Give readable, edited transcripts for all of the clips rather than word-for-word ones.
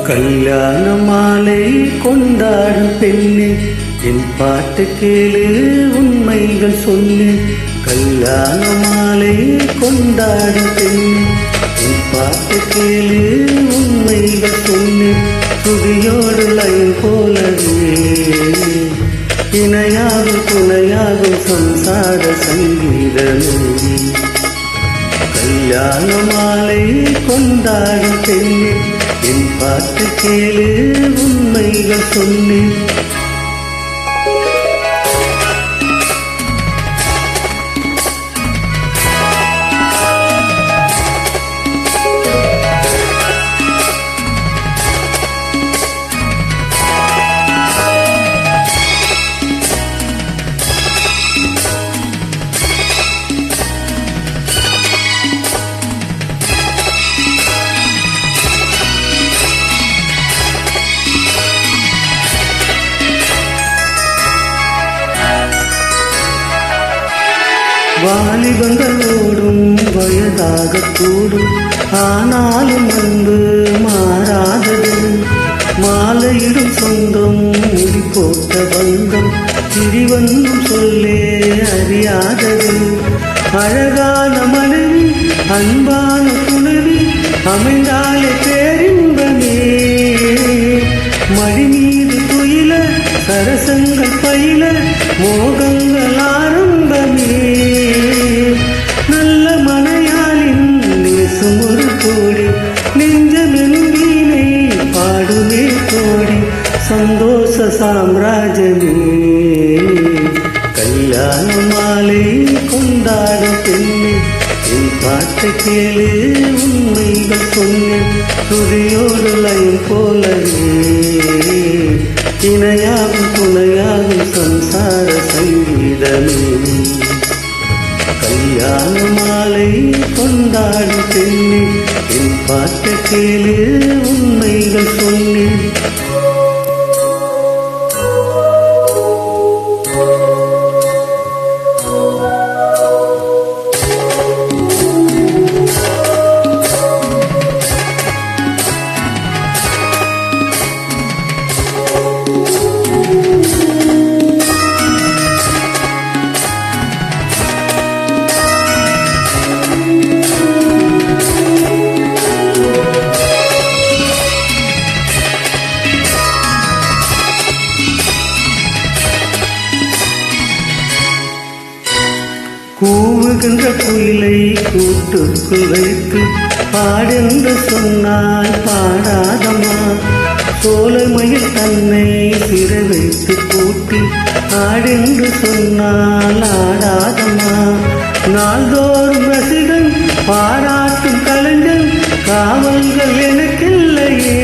கல்யாண மாலை கொண்டாடும் பெண்ணே, என் பாட்டு கேளு உண்மைகள் சொல்லு. கல்யாண மாலை கொண்டாடும் பெண்ணே, என் பாட்டு கேளு உண்மைகள் சொல்லு. துதியோடு லயம் போலவே இணையாகும் துணையாகும் சம்சார சங்கீதமே. கல்யாண மாலை கொண்டாடும் பெண்ணே, என் பாட்டு கேளு உண்மைகள் சொல்லு. வாலிபங்களோடும் வயதாகக்கூடும், ஆனாலும் அன்பு மாறாதது. மாலையிடும் சொந்தம் முடி போட்ட பந்தம் திரிவந்தும் சொல்லே அறியாதது. அழகான மனைவி அன்பான துணைவி அமைந்தாலே பேரின்பமே. மடி மீது துயில சரசங்கள் பயில மோகங்கள் ஆரம்பமே. நல்ல மனையாளின் நேசம் ஒரு கோடி, நெஞ்சமெனும் வீணை பாடுமே கோடி. சந்தோஷ சாம்ராஜ்யமே. கல்யாண மாலை கொண்டாடும் பெண்ணே, என் பாட்டு கேளு உண்மைகள் சொல்லு. துதியோடு லயம் போலவே இணையாகும் துணையாகும் சம்சார சங்கீதமே. கல்யாண மாலை கொண்டாடும் பெண்ணே, என் பாட்டு கேளு உண்மைகள் சொல்லு. கூவுகின்ற குயிலை கூட்டுக்குள் வைத்து பாடென்று சொன்னால் பாடாதமா. சோலை மயில் தன்னை சிறை வைத்து கூட்டி ஆடென்று சொன்னால் ஆடாதமா. நாள்தோறும் ரசிகன் பாராட்டும் கலைஞன் காவல்கள் எனக்கில்லையே.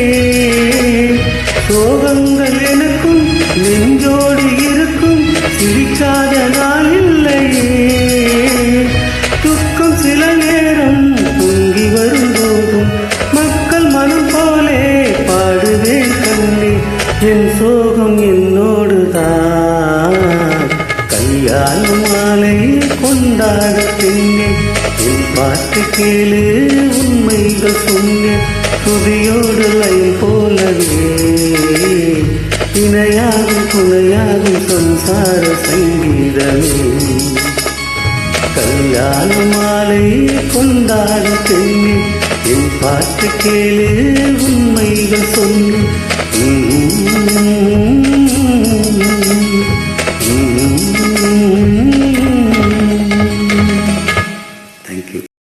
சோகங்கள் எனக்கும் நெஞ்சோடு இருக்கும், சிரிக்காத நாள் இல்லையே. துக்கம் சில நேரம் பொங்கி வரும்போதும் மக்கள் மனம் போலே பாடுவேன் கண்ணே. என் சோகம் என்னோடுதான். கல்யாண மாலை கொண்டாட பெண்ணே, என் பாட்டு கேளு உண்மைகள் சொல்லு. துதியோடு லயம் போலவே இணையாகும் துணையாகும் சம்சார சங்கீதமே. கல்யாண மாலை கொண்டாடும் பெண்ணே, என் பாட்டு கேளு உண்மைகள் சொல்லு.